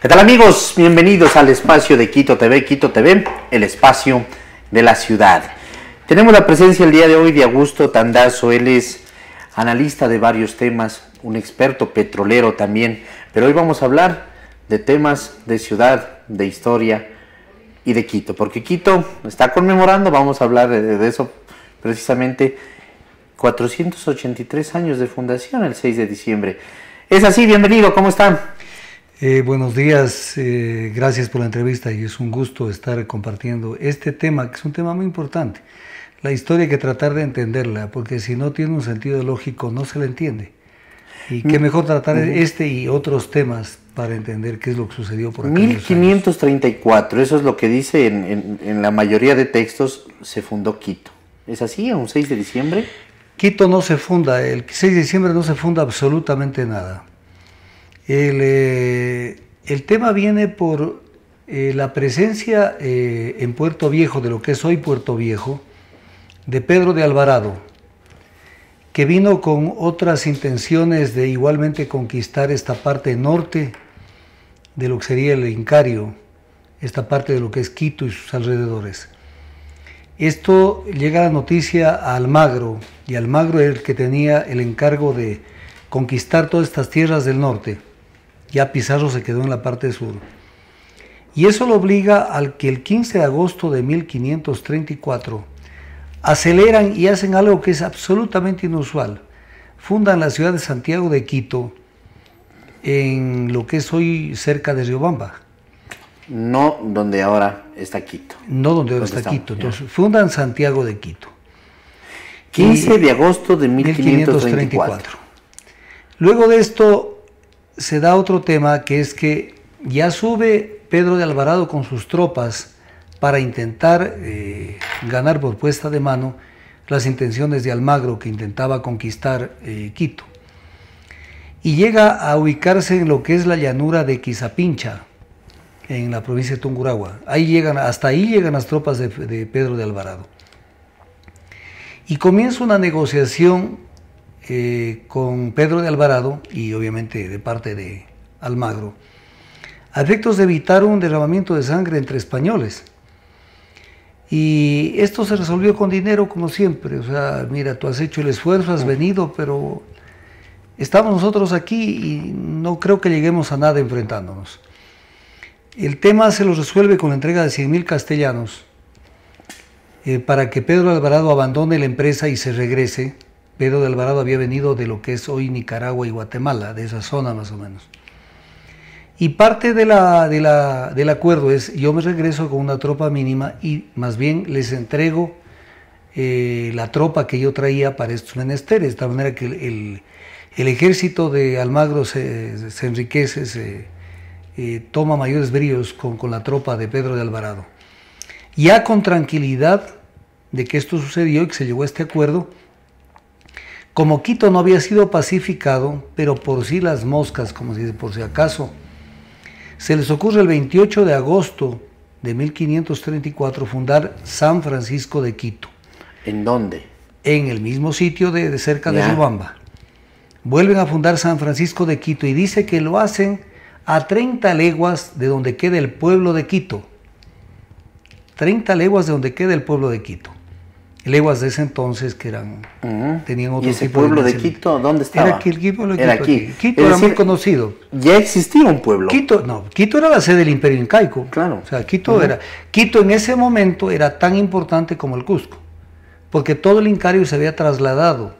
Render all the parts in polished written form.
¿Qué tal, amigos? Bienvenidos al espacio de Quito TV, el espacio de la ciudad. Tenemos la presencia el día de hoy de Augusto Tandazo. Él es analista de varios temas, un experto petrolero también, pero hoy vamos a hablar de temas de ciudad, de historia y de Quito, porque Quito está conmemorando, vamos a hablar de eso precisamente, 483 años de fundación el 6 de diciembre. Es así, bienvenido, ¿cómo están? Buenos días, gracias por la entrevista y es un gusto estar compartiendo este tema, que es un tema muy importante. La historia hay que tratar de entenderla, porque si no tiene un sentido lógico no se la entiende. Y qué mejor tratar este y otros temas para entender qué es lo que sucedió por acá. 1534, eso es lo que dice en la mayoría de textos, se fundó Quito. ¿Es así, un 6 de diciembre? Quito no se funda, el 6 de diciembre no se funda absolutamente nada. El tema viene por la presencia en Puerto Viejo, de lo que es hoy Puerto Viejo, de Pedro de Alvarado, que vino con otras intenciones de igualmente conquistar esta parte norte de lo que sería el Incario, esta parte de lo que es Quito y sus alrededores. Esto llega a la noticia a Almagro, y Almagro era el que tenía el encargo de conquistar todas estas tierras del norte. Ya Pizarro se quedó en la parte sur. Y eso lo obliga al que el 15 de agosto de 1534 aceleran y hacen algo que es absolutamente inusual. Fundan la ciudad de Santiago de Quito, en lo que es hoy cerca de Riobamba. No donde ahora está Quito. No donde ahora está Quito. Entonces, fundan Santiago de Quito. 15 de agosto de 1534. Luego de esto se da otro tema, que es que ya sube Pedro de Alvarado con sus tropas para intentar ganar por puesta de mano las intenciones de Almagro, que intentaba conquistar Quito. Y llega a ubicarse en lo que es la llanura de Quizapincha, en la provincia de Tungurahua. Hasta ahí llegan las tropas de Pedro de Alvarado. Y comienza una negociación con Pedro de Alvarado y obviamente de parte de Almagro, a efectos de evitar un derramamiento de sangre entre españoles. Y esto se resolvió con dinero, como siempre. O sea, mira, tú has hecho el esfuerzo, has venido, pero estamos nosotros aquí y no creo que lleguemos a nada enfrentándonos. El tema se lo resuelve con la entrega de 100.000 castellanos para que Pedro de Alvarado abandone la empresa y se regrese. Pedro de Alvarado había venido de lo que es hoy Nicaragua y Guatemala, de esa zona más o menos. Y parte del acuerdo es: yo me regreso con una tropa mínima y más bien les entrego la tropa que yo traía para estos menesteres, de tal manera que el ejército de Almagro se enriquece, toma mayores bríos con la tropa de Pedro de Alvarado. Ya con tranquilidad de que esto sucedió y que se llegó a este acuerdo, como Quito no había sido pacificado, pero por sí las moscas, como se dice, por si acaso, se les ocurre el 28 de agosto de 1534 fundar San Francisco de Quito. ¿En dónde? En el mismo sitio de cerca de Riobamba. Vuelven a fundar San Francisco de Quito y dice que lo hacen a 30 leguas de donde queda el pueblo de Quito. 30 leguas de donde queda el pueblo de Quito. Leguas de ese entonces que tenían otro tipo de... ¿Y ese pueblo de Quito dónde estaba? Era aquí, el pueblo de Quito. Era aquí. Quito era muy conocido. Ya existía un pueblo. Quito era la sede del Imperio Incaico. Claro. O sea, Quito en ese momento era tan importante como el Cusco, porque todo el Incario se había trasladado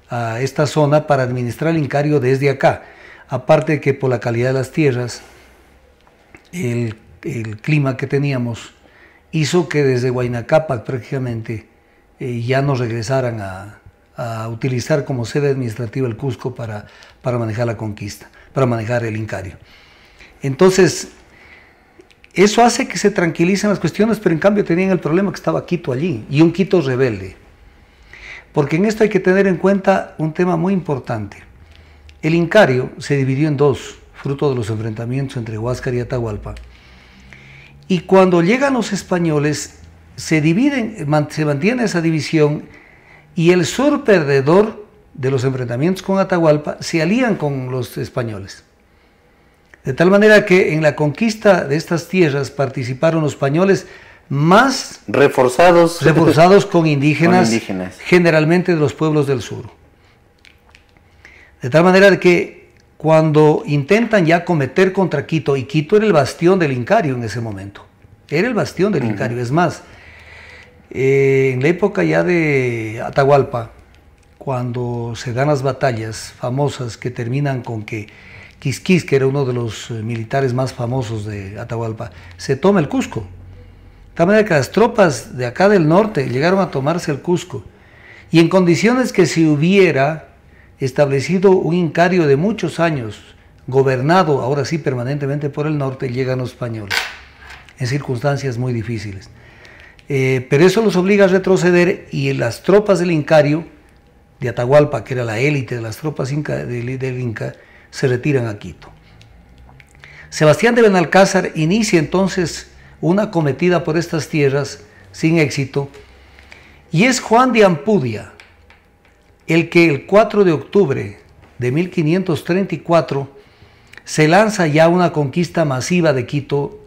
a esta zona para administrar el Incario desde acá. Aparte de que por la calidad de las tierras, el clima que teníamos hizo que desde Huayna Cápac prácticamente ya nos regresaran a utilizar como sede administrativa el Cusco para manejar la conquista, para manejar el Incario. Entonces, eso hace que se tranquilicen las cuestiones, pero en cambio tenían el problema que estaba Quito allí, y un Quito rebelde. Porque en esto hay que tener en cuenta un tema muy importante. El Incario se dividió en dos, fruto de los enfrentamientos entre Huáscar y Atahualpa. Y cuando llegan los españoles, se mantiene esa división, y el sur perdedor de los enfrentamientos con Atahualpa se alían con los españoles. De tal manera que en la conquista de estas tierras participaron los españoles más reforzados con indígenas, generalmente de los pueblos del sur. De tal manera que cuando intentan ya cometer contra Quito, y Quito era el bastión del Incario en ese momento, era el bastión del Incario, es más, en la época ya de Atahualpa, cuando se dan las batallas famosas que terminan con que Quisquis, que era uno de los militares más famosos de Atahualpa, se toma el Cusco. De tal manera que las tropas de acá del norte llegaron a tomarse el Cusco. Y en condiciones que si hubiera establecido un Incario de muchos años, gobernado ahora sí permanentemente por el norte, llegan los españoles, en circunstancias muy difíciles. Pero eso los obliga a retroceder y las tropas del Incario, de Atahualpa, que era la élite de las tropas del Inca, se retiran a Quito. Sebastián de Benalcázar inicia entonces una acometida por estas tierras sin éxito, y es Juan de Ampudia el que el 4 de octubre de 1534 se lanza ya una conquista masiva de Quito.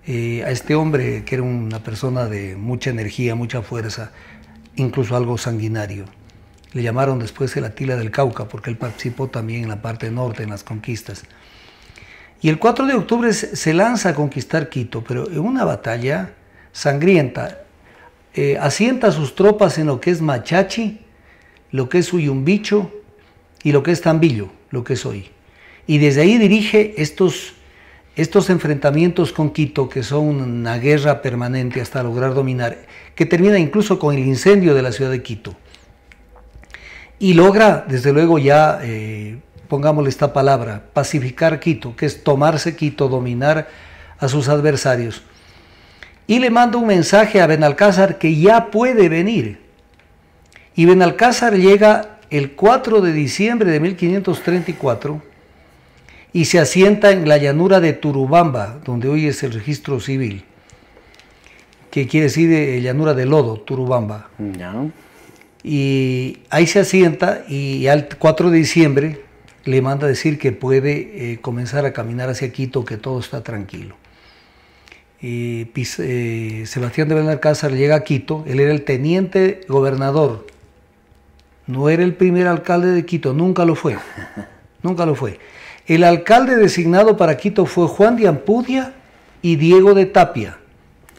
A este hombre, que era una persona de mucha energía, mucha fuerza, incluso algo sanguinario. Le llamaron después el Atila del Cauca, porque él participó también en la parte norte, en las conquistas. Y el 4 de octubre se lanza a conquistar Quito, pero en una batalla sangrienta. Asienta sus tropas en lo que es Machachi, lo que es Uyumbicho y lo que es Tambillo, lo que es hoy. Y desde ahí dirige estos enfrentamientos con Quito, que son una guerra permanente hasta lograr dominar, que termina incluso con el incendio de la ciudad de Quito. Y logra, desde luego ya, pongámosle esta palabra, pacificar Quito, que es tomarse Quito, dominar a sus adversarios. Y le manda un mensaje a Benalcázar que ya puede venir. Y Benalcázar llega el 4 de diciembre de 1534 y se asienta en la llanura de Turubamba, donde hoy es el registro civil, que quiere decir llanura de lodo, Turubamba. No. Y ahí se asienta y al 4 de diciembre le manda decir que puede comenzar a caminar hacia Quito, que todo está tranquilo. Sebastián de Benalcázar llega a Quito, él era el teniente gobernador, no era el primer alcalde de Quito, nunca lo fue, nunca lo fue. El alcalde designado para Quito fue Juan de Ampudia y Diego de Tapia.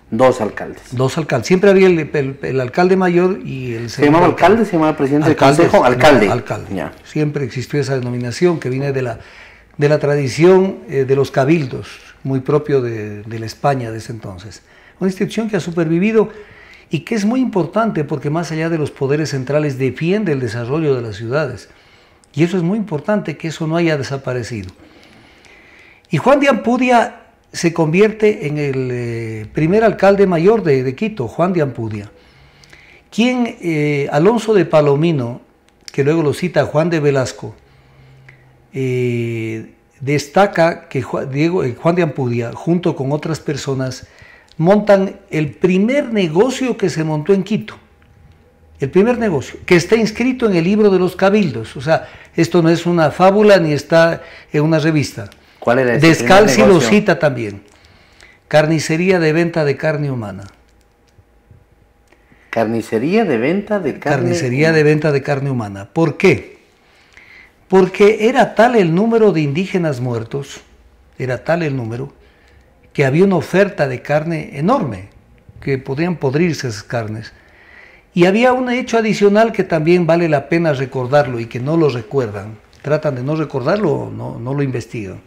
Dos alcaldes. Dos alcaldes. Siempre había el alcalde mayor y el segundo. ¿Se llamaba alcalde? ¿Se llamaba presidente del consejo? Alcalde. No, alcalde. Ya. Siempre existió esa denominación que viene de la tradición de los cabildos, muy propio de la España de ese entonces. Una institución que ha supervivido y que es muy importante porque más allá de los poderes centrales defiende el desarrollo de las ciudades. Y eso es muy importante, que eso no haya desaparecido. Y Juan de Ampudia se convierte en el primer alcalde mayor de Quito, Juan de Ampudia, quien Alonso de Palomino, que luego lo cita Juan de Velasco, destaca que Juan de Ampudia, junto con otras personas, montan el primer negocio que se montó en Quito. El primer negocio, que está inscrito en el libro de los cabildos. O sea, esto no es una fábula ni está en una revista. ¿Cuál era ese Descalzi lo cita también. Carnicería de venta de carne humana. Carnicería de venta de carne Carnicería de venta de carne humana. ¿Por qué? Porque era tal el número de indígenas muertos, era tal el número, que había una oferta de carne enorme, que podían podrirse esas carnes. Y había un hecho adicional que también vale la pena recordarlo y que no lo recuerdan. Tratan de no recordarlo o no lo investigan.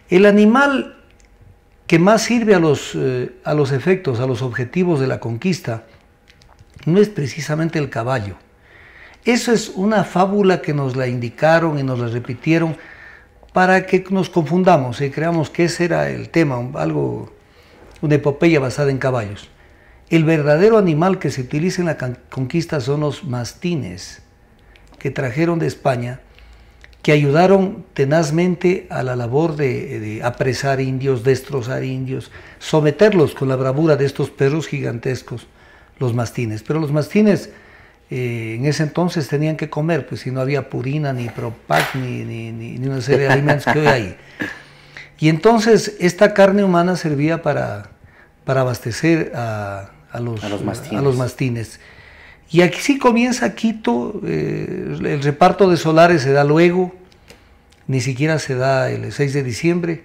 El animal que más sirve a los efectos, a los objetivos de la conquista, no es precisamente el caballo. Eso es una fábula que nos la indicaron y nos la repitieron para que nos confundamos y creamos que ese era el tema, una epopeya basada en caballos. El verdadero animal que se utiliza en la conquista son los mastines que trajeron de España, que ayudaron tenazmente a la labor de apresar indios, destrozar indios, someterlos con la bravura de estos perros gigantescos, los mastines. Pero los mastines en ese entonces tenían que comer, pues si no había purina, ni Propac, ni una serie de alimentos que hoy hay. Y entonces esta carne humana servía para abastecer a los mastines. Y aquí sí comienza Quito, el reparto de solares se da luego, ni siquiera se da el 6 de diciembre.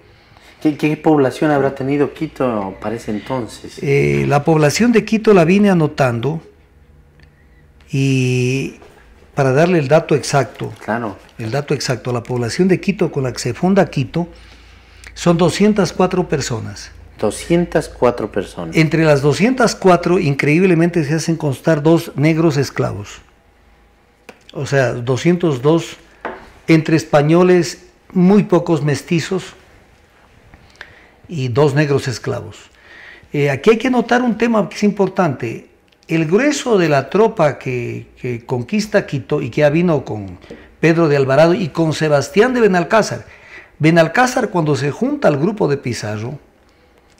¿Qué población habrá tenido Quito para ese entonces? La población de Quito la vine anotando, y para darle el dato exacto, claro, la población de Quito con la que se funda Quito son 204 personas. 204 personas. Entre las 204, increíblemente, se hacen constar 2 negros esclavos. O sea, 202 entre españoles, muy pocos mestizos y 2 negros esclavos. Aquí hay que notar un tema que es importante. El grueso de la tropa que conquista Quito y que ya vino con Pedro de Alvarado y con Sebastián de Benalcázar. Benalcázar, cuando se junta al grupo de Pizarro,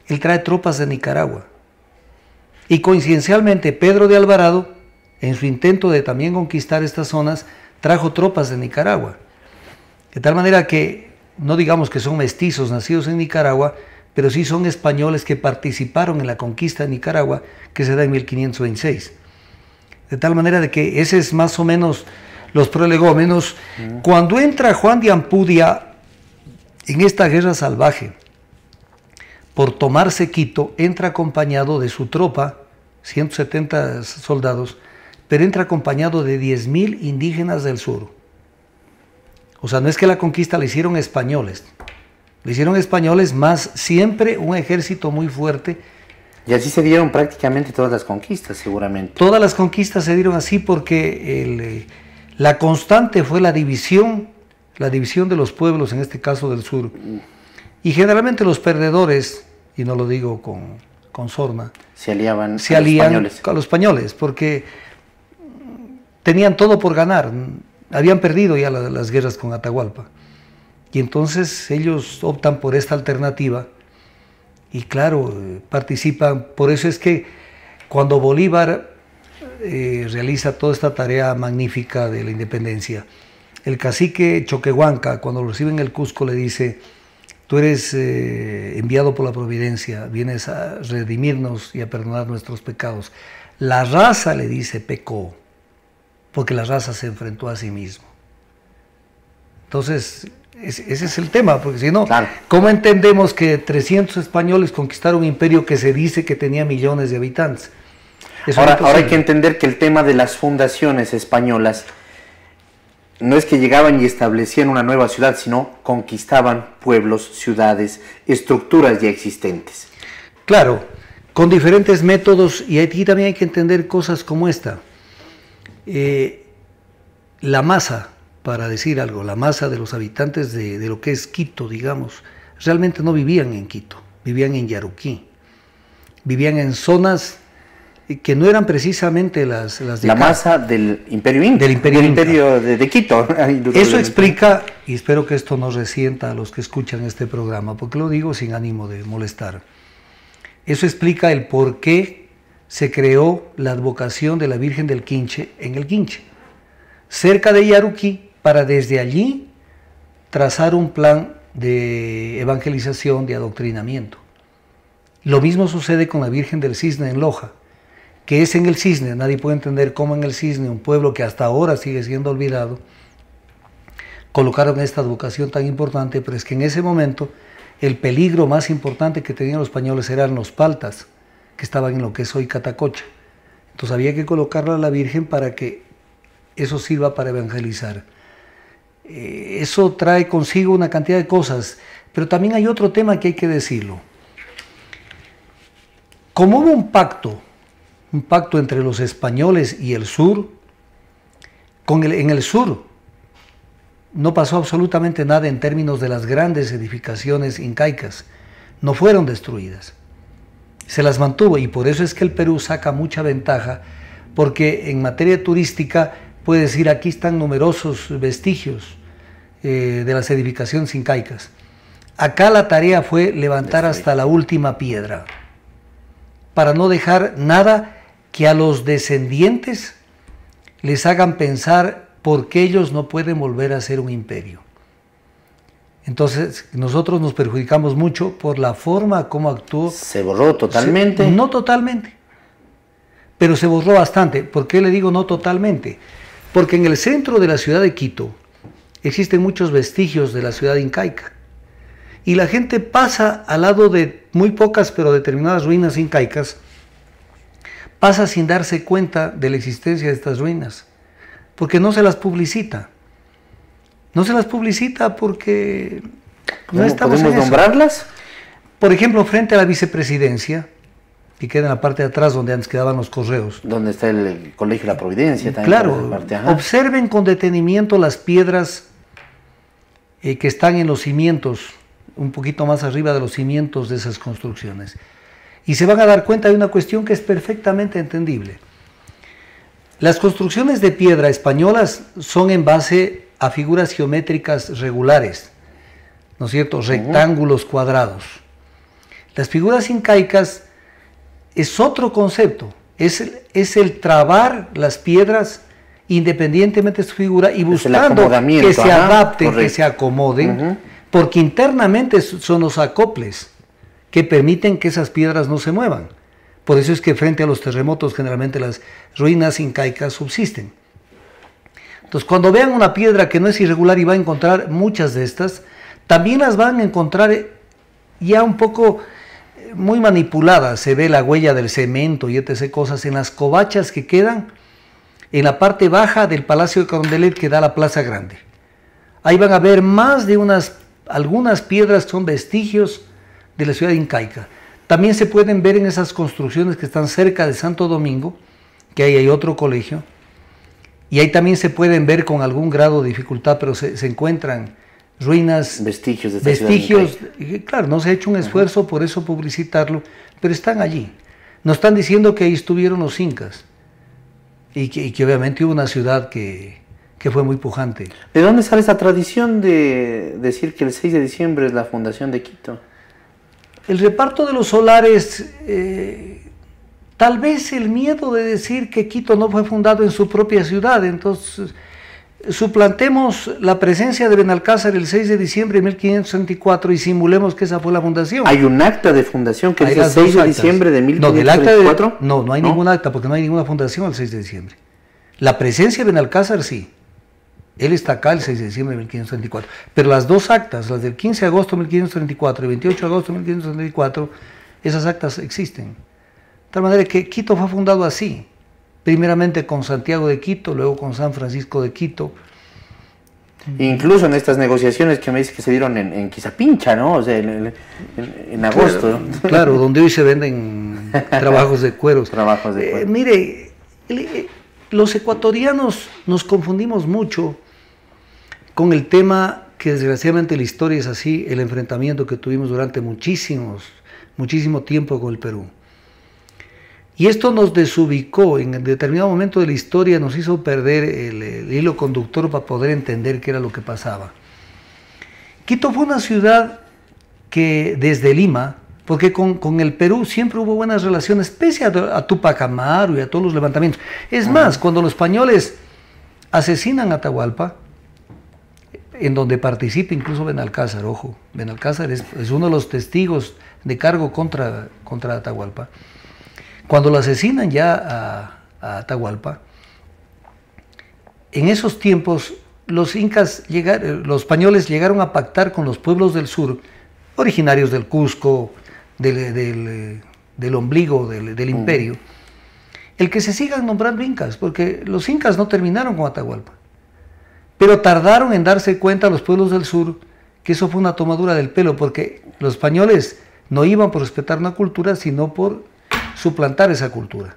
él trae tropas de Nicaragua. Y coincidencialmente Pedro de Alvarado, en su intento de también conquistar estas zonas, trajo tropas de Nicaragua. De tal manera que, no digamos que son mestizos nacidos en Nicaragua, pero sí son españoles que participaron en la conquista de Nicaragua, que se da en 1526. De tal manera de que ese es más o menos los prolegómenos. Cuando entra Juan de Ampudia en esta guerra salvaje, por tomarse Quito, entra acompañado de su tropa, 170 soldados, pero entra acompañado de 10.000 indígenas del sur. O sea, no es que la conquista la hicieron españoles, más siempre un ejército muy fuerte. Y así se dieron prácticamente todas las conquistas, seguramente. Todas las conquistas se dieron así porque la constante fue la división de los pueblos, en este caso del sur. Y generalmente los perdedores, y no lo digo con sorna, se alían a los españoles, porque tenían todo por ganar, habían perdido ya las guerras con Atahualpa. Y entonces ellos optan por esta alternativa y claro, participan. Por eso es que cuando Bolívar realiza toda esta tarea magnífica de la independencia, el cacique Choquehuanca, cuando lo recibe en el Cusco, le dice: tú eres enviado por la providencia, vienes a redimirnos y a perdonar nuestros pecados. La raza, le dice, pecó, porque la raza se enfrentó a sí mismo. Entonces, ese es el tema, porque si no, claro, ¿cómo entendemos que 300 españoles conquistaron un imperio que se dice que tenía millones de habitantes? Ahora hay que entender que el tema de las fundaciones españolas no es que llegaban y establecían una nueva ciudad, sino conquistaban pueblos, ciudades, estructuras ya existentes. Claro, con diferentes métodos, y aquí también hay que entender cosas como esta. La masa, para decir algo, la masa de los habitantes de lo que es Quito, digamos, realmente no vivían en Quito, vivían en Yaruquí, vivían en zonas que no eran precisamente las de la masa del Imperio Inca, del Imperio de Quito. Eso explica, y espero que esto no resienta a los que escuchan este programa, porque lo digo sin ánimo de molestar, eso explica el por qué se creó la advocación de la Virgen del Quinche en el Quinche, cerca de Yaruquí, para desde allí trazar un plan de evangelización, de adoctrinamiento. Lo mismo sucede con la Virgen del Cisne en Loja, que es en el Cisne. Nadie puede entender cómo en el Cisne, un pueblo que hasta ahora sigue siendo olvidado, colocaron esta advocación tan importante, pero es que en ese momento el peligro más importante que tenían los españoles eran los paltas, que estaban en lo que es hoy Catacocha. Entonces había que colocarla a la Virgen para que eso sirva para evangelizar. Eso trae consigo una cantidad de cosas, pero también hay otro tema que hay que decirlo. Como hubo un pacto entre los españoles y el sur, en el sur no pasó absolutamente nada en términos de las grandes edificaciones incaicas, no fueron destruidas, se las mantuvo, y por eso es que el Perú saca mucha ventaja, porque en materia turística puede decir: aquí están numerosos vestigios de las edificaciones incaicas. Acá la tarea fue levantar hasta la última piedra, para no dejar nada que a los descendientes les hagan pensar por qué ellos no pueden volver a ser un imperio. Entonces nosotros nos perjudicamos mucho por la forma como actuó. ¿Se borró totalmente? No totalmente, pero se borró bastante. ¿Por qué le digo no totalmente? Porque en el centro de la ciudad de Quito existen muchos vestigios de la ciudad incaica. Y la gente pasa al lado de muy pocas pero determinadas ruinas incaicas, pasa sin darse cuenta de la existencia de estas ruinas, porque no se las publicita. No se las publicita porque no estamos en eso. ¿Podemos nombrarlas? Por ejemplo, frente a la vicepresidencia, que queda en la parte de atrás donde antes quedaban los correos. Donde está el Colegio de la Providencia también. Claro, observen con detenimiento las piedras que están en los cimientos, un poquito más arriba de los cimientos de esas construcciones. Y se van a dar cuenta de una cuestión que es perfectamente entendible. Las construcciones de piedra españolas son en base a figuras geométricas regulares, ¿no es cierto? Rectángulos cuadrados. Las figuras incaicas es otro concepto, es el trabar las piedras independientemente de su figura y buscando que se adapten, que se acomoden, porque internamente son los acoples que permiten que esas piedras no se muevan. Por eso es que frente a los terremotos generalmente las ruinas incaicas subsisten. Entonces cuando vean una piedra que no es irregular y va a encontrar muchas de estas, también las van a encontrar ya un poco muy manipuladas. Se ve la huella del cemento y etc. cosas en las covachas que quedan en la parte baja del Palacio de Carondelet que da a la Plaza Grande. Ahí van a ver más de algunas piedras que son vestigios de la ciudad incaica. También se pueden ver en esas construcciones que están cerca de Santo Domingo, que ahí hay otro colegio, y ahí también se pueden ver con algún grado de dificultad, pero se encuentran ruinas, vestigios de esta ciudad incaica. Claro, no se ha hecho un esfuerzo por eso publicitarlo, pero están allí. Nos están diciendo que ahí estuvieron los incas, y que obviamente hubo una ciudad que fue muy pujante. ¿De dónde sale esa tradición de decir que el 6 de diciembre es la fundación de Quito? El reparto de los solares, tal vez el miedo de decir que Quito no fue fundado en su propia ciudad. Entonces, suplantemos la presencia de Benalcázar el 6 de diciembre de 1564 y simulemos que esa fue la fundación. ¿Hay un acta de fundación que dice el 6 de diciembre de 1564? No hay ningún acta porque no hay ninguna fundación el 6 de diciembre. La presencia de Benalcázar sí. Él está acá el 6 de diciembre de 1534. Pero las dos actas, las del 15 de agosto de 1534 y 28 de agosto de 1534, esas actas existen. De tal manera que Quito fue fundado así. Primeramente con Santiago de Quito, luego con San Francisco de Quito. Incluso en estas negociaciones que me dice que se dieron en Quizapincha, ¿no? O sea, en agosto. Claro, donde hoy se venden trabajos de cueros. Trabajos de cuero. Mire, los ecuatorianos nos confundimos mucho con el tema que desgraciadamente la historia es así, el enfrentamiento que tuvimos durante muchísimo tiempo con el Perú. Y esto nos desubicó, en determinado momento de la historia nos hizo perder el hilo conductor para poder entender qué era lo que pasaba. Quito fue una ciudad que desde Lima, porque con el Perú siempre hubo buenas relaciones, pese a Tupac Amaru y a todos los levantamientos. Es más, cuando los españoles asesinan a Atahualpa, en donde participa incluso Benalcázar, ojo, Benalcázar es uno de los testigos de cargo contra Atahualpa. Cuando lo asesinan ya a Atahualpa, en esos tiempos los españoles llegaron a pactar con los pueblos del sur, originarios del Cusco, del ombligo del imperio, el que se sigan nombrando incas, porque los incas no terminaron con Atahualpa, pero tardaron en darse cuenta a los pueblos del sur que eso fue una tomadura del pelo, porque los españoles no iban por respetar una cultura, sino por suplantar esa cultura.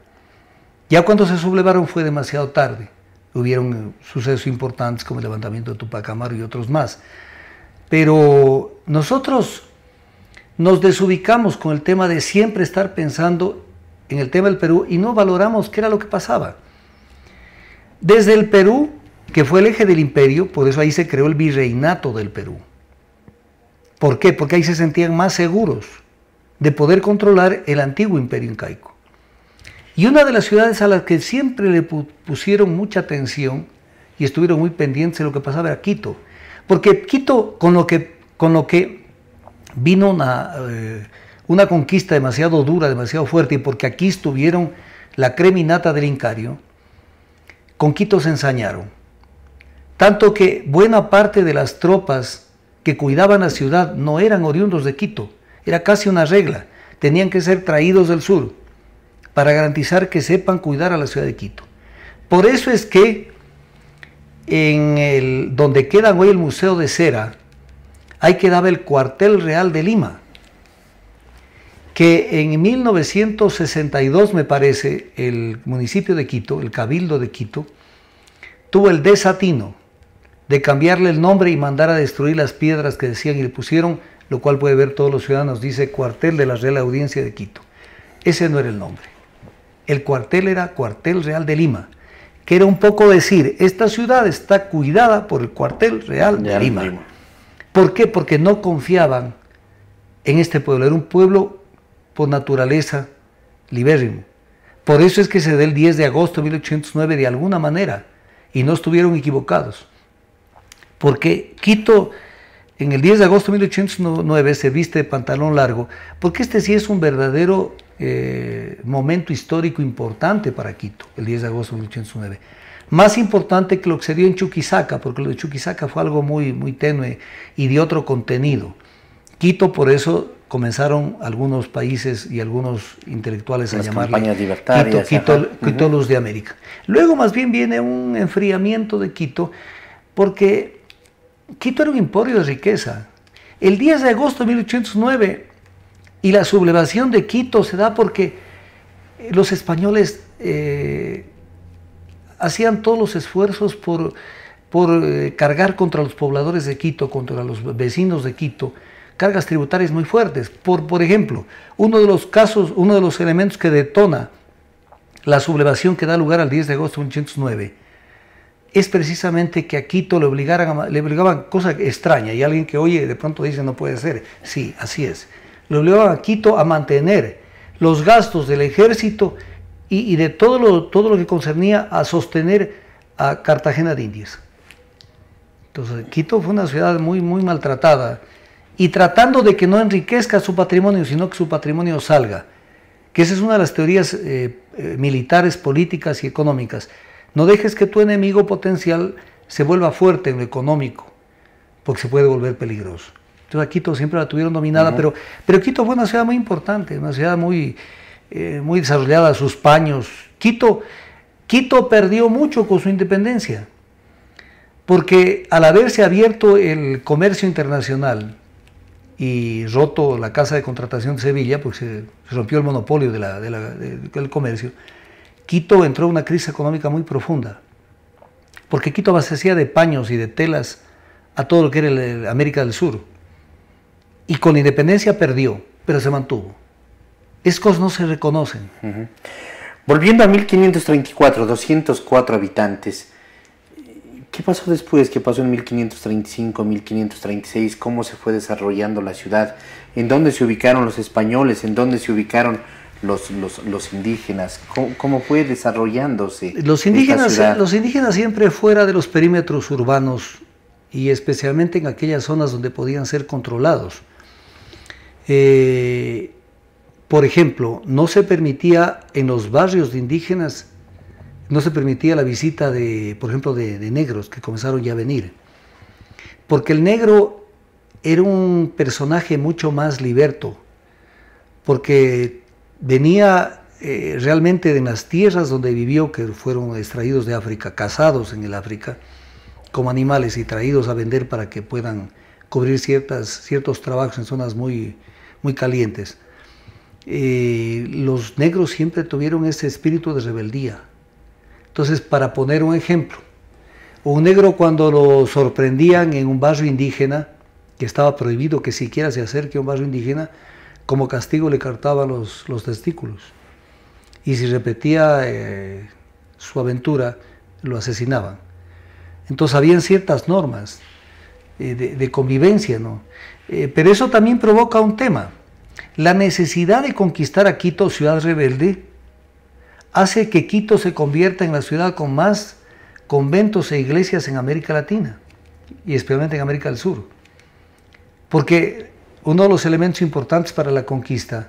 Ya cuando se sublevaron fue demasiado tarde. Hubieron sucesos importantes como el levantamiento de Tupac Amaru y otros más. Pero nosotros nos desubicamos con el tema de siempre estar pensando en el tema del Perú y no valoramos qué era lo que pasaba. Desde el Perú, que fue el eje del imperio, por eso ahí se creó el virreinato del Perú. ¿Por qué? Porque ahí se sentían más seguros de poder controlar el antiguo imperio incaico. Y una de las ciudades a las que siempre le pusieron mucha atención y estuvieron muy pendientes de lo que pasaba era Quito. Porque Quito, con lo que con lo que vino una conquista demasiado dura, demasiado fuerte, y porque aquí estuvieron la creminata del Incario, con Quito se ensañaron. Tanto que buena parte de las tropas que cuidaban la ciudad no eran oriundos de Quito, era casi una regla, tenían que ser traídos del sur para garantizar que sepan cuidar a la ciudad de Quito. Por eso es que donde queda hoy el Museo de Cera, ahí quedaba el cuartel real de Lima, que en 1962, me parece, el municipio de Quito, el Cabildo de Quito, tuvo el desatino de cambiarle el nombre y mandar a destruir las piedras que decían, y le pusieron, lo cual puede ver todos los ciudadanos, dice Cuartel de la Real Audiencia de Quito. Ese no era el nombre. El cuartel era Cuartel Real de Lima, que era un poco decir, esta ciudad está cuidada por el Cuartel Real de Lima. ¿Por qué? Porque no confiaban en este pueblo. Era un pueblo por naturaleza libérrimo. Por eso es que se da el 10 de agosto de 1809 de alguna manera, y no estuvieron equivocados. Porque Quito, en el 10 de agosto de 1809, se viste de pantalón largo, porque este sí es un verdadero momento histórico importante para Quito, el 10 de agosto de 1809. Más importante que lo que se dio en Chuquisaca, porque lo de Chuquisaca fue algo muy, muy tenue y de otro contenido. Quito, por eso comenzaron algunos países y algunos intelectuales a llamarle Quito Luz de América. Luego más bien viene un enfriamiento de Quito, porque Quito era un emporio de riqueza. El 10 de agosto de 1809 y la sublevación de Quito se da porque los españoles hacían todos los esfuerzos por cargar contra los pobladores de Quito, contra los vecinos de Quito, cargas tributarias muy fuertes. Por ejemplo, uno de los elementos que detona la sublevación que da lugar al 10 de agosto de 1809 es precisamente que a Quito le obligaban, cosa extraña, y alguien que oye de pronto dice no puede ser, sí, así es, le obligaban a Quito a mantener los gastos del ejército y de todo lo que concernía a sostener a Cartagena de Indias. Entonces Quito fue una ciudad muy, muy maltratada, y tratando de que no enriquezca su patrimonio, sino que su patrimonio salga, que esa es una de las teorías militares, políticas y económicas. No dejes que tu enemigo potencial se vuelva fuerte en lo económico, porque se puede volver peligroso. Entonces a Quito siempre la tuvieron dominada, pero Quito fue una ciudad muy importante, una ciudad muy desarrollada, sus paños. Quito perdió mucho con su independencia, porque al haberse abierto el comercio internacional y roto la Casa de Contratación de Sevilla, porque se rompió el monopolio del comercio, Quito entró en una crisis económica muy profunda, porque Quito abastecía de paños y de telas a todo lo que era América del Sur, y con la independencia perdió, pero se mantuvo. Esas cosas no se reconocen. Volviendo a 1534, 204 habitantes, ¿qué pasó después? ¿Qué pasó en 1535, 1536? ¿Cómo se fue desarrollando la ciudad? ¿En dónde se ubicaron los españoles? ¿En dónde se ubicaron los indígenas? ¿Cómo fue desarrollándose los indígenas siempre fuera de los perímetros urbanos, y especialmente en aquellas zonas donde podían ser controlados. Por ejemplo, no se permitía en los barrios de indígenas, no se permitía la visita por ejemplo, de negros que comenzaron ya a venir, porque el negro era un personaje mucho más liberto, porque venía realmente de las tierras donde vivió, que fueron extraídos de África, cazados en el África como animales y traídos a vender para que puedan cubrir ciertos trabajos en zonas muy, muy calientes. Los negros siempre tuvieron ese espíritu de rebeldía. Entonces, para poner un ejemplo, un negro cuando lo sorprendían en un barrio indígena, que estaba prohibido que siquiera se acerque a un barrio indígena, como castigo le cortaban los testículos. Y si repetía su aventura, lo asesinaban. Entonces habían ciertas normas de convivencia, ¿no? Pero eso también provoca un tema. La necesidad de conquistar a Quito, ciudad rebelde, hace que Quito se convierta en la ciudad con más conventos e iglesias en América Latina, y especialmente en América del Sur. porque uno de los elementos importantes para la conquista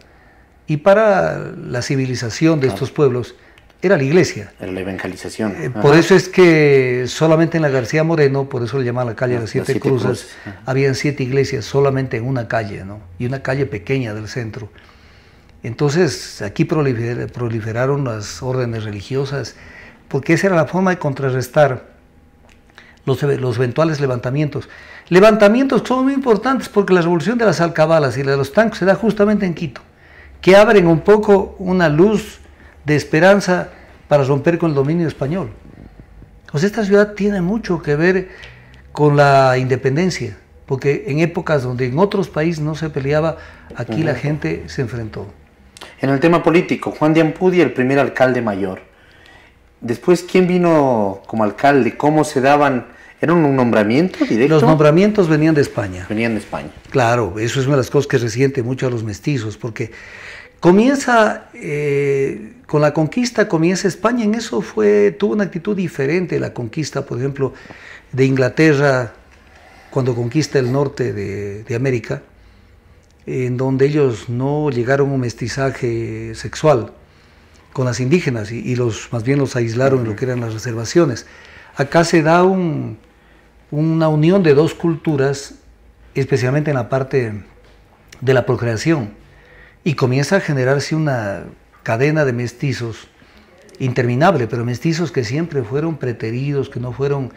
y para la civilización de estos pueblos era la iglesia. Era la evangelización. Por eso es que solamente en la García Moreno, por eso le llaman la calle de las Siete Cruces, habían 7 iglesias solamente en una calle, ¿no? Y una calle pequeña del centro. Entonces aquí proliferaron las órdenes religiosas, porque esa era la forma de contrarrestar los eventuales levantamientos. Levantamientos que son muy importantes porque la revolución de las alcabalas y la de los tanques se da justamente en Quito, que abren un poco una luz de esperanza para romper con el dominio español. O sea, esta ciudad tiene mucho que ver con la independencia, porque en épocas donde en otros países no se peleaba, aquí la gente se enfrentó. En el tema político, Juan de Ampudia, el primer alcalde mayor. Después, ¿quién vino como alcalde? ¿Cómo se daban? ¿Era un nombramiento directo? Los nombramientos venían de España. Venían de España. Claro, eso es una de las cosas que resiente mucho a los mestizos, porque comienza, con la conquista comienza España, en eso tuvo una actitud diferente la conquista, por ejemplo, de Inglaterra, cuando conquista el norte de América, en donde ellos no llegaron a un mestizaje sexual con las indígenas y más bien los aislaron en lo que eran las reservaciones. Acá se da una unión de dos culturas, especialmente en la parte de la procreación, y comienza a generarse una cadena de mestizos interminable, pero mestizos que siempre fueron preteridos, que no fueron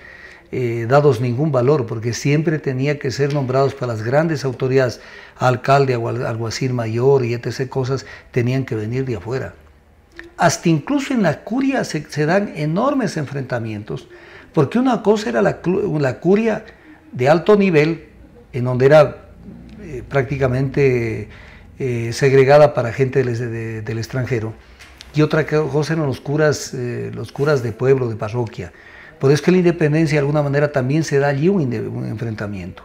dados ningún valor, porque siempre tenía que ser nombrados para las grandes autoridades, alcalde, alguacil mayor y etc. cosas, tenían que venir de afuera. Hasta incluso en la curia se dan enormes enfrentamientos, porque una cosa era la curia de alto nivel, en donde era prácticamente segregada para gente del extranjero, y otra cosa eran los curas de pueblo, de parroquia. Por eso es que la independencia de alguna manera también se da allí un enfrentamiento.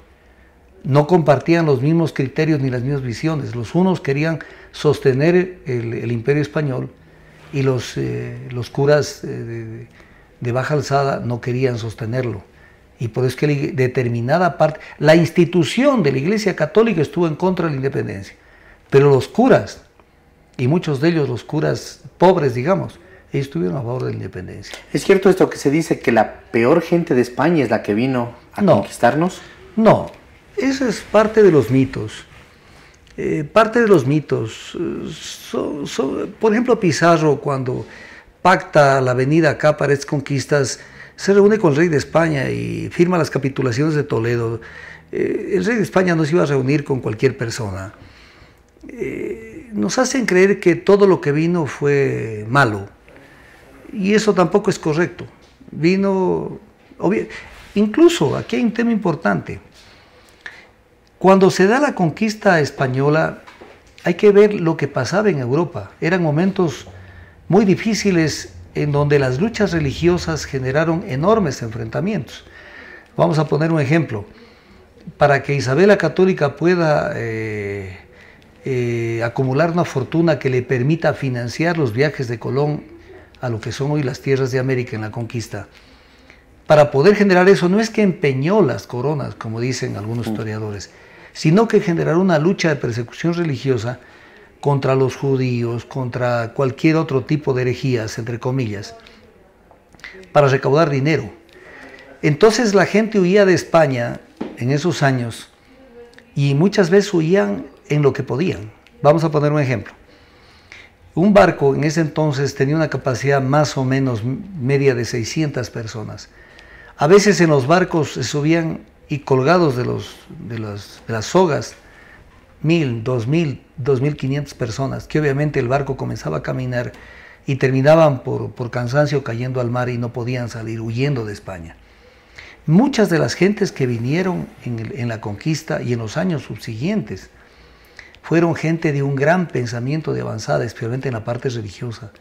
No compartían los mismos criterios ni las mismas visiones. Los unos querían sostener el imperio español y los curas de baja alzada no querían sostenerlo. Y por eso es que determinada parte, la institución de la Iglesia Católica estuvo en contra de la independencia. Pero los curas, y muchos de ellos los curas pobres, digamos, ellos estuvieron a favor de la independencia. ¿Es cierto esto que se dice que la peor gente de España es la que vino a conquistarnos? No, eso es parte de los mitos. Parte de los mitos. Por ejemplo, Pizarro, cuando pacta la venida acá para estas conquistas, se reúne con el rey de España y firma las capitulaciones de Toledo. El rey de España no se iba a reunir con cualquier persona. Nos hacen creer que todo lo que vino fue malo. Y eso tampoco es correcto. Incluso, aquí hay un tema importante. Cuando se da la conquista española, hay que ver lo que pasaba en Europa. Eran momentos muy difíciles en donde las luchas religiosas generaron enormes enfrentamientos. Vamos a poner un ejemplo. Para que Isabel la Católica pueda acumular una fortuna que le permita financiar los viajes de Colón a lo que son hoy las tierras de América en la conquista, para poder generar eso, no es que empeñó las coronas, como dicen algunos historiadores, sino que generó una lucha de persecución religiosa contra los judíos, contra cualquier otro tipo de herejías, entre comillas, para recaudar dinero. Entonces la gente huía de España en esos años y muchas veces huían en lo que podían. Vamos a poner un ejemplo. Un barco en ese entonces tenía una capacidad más o menos media de 600 personas. A veces en los barcos se subían y colgados de las sogas 1.000, 2.000, 2.500 personas, que obviamente el barco comenzaba a caminar y terminaban por cansancio cayendo al mar y no podían salir, huyendo de España. Muchas de las gentes que vinieron en la conquista y en los años subsiguientes fueron gente de un gran pensamiento de avanzada, especialmente en la parte religiosa.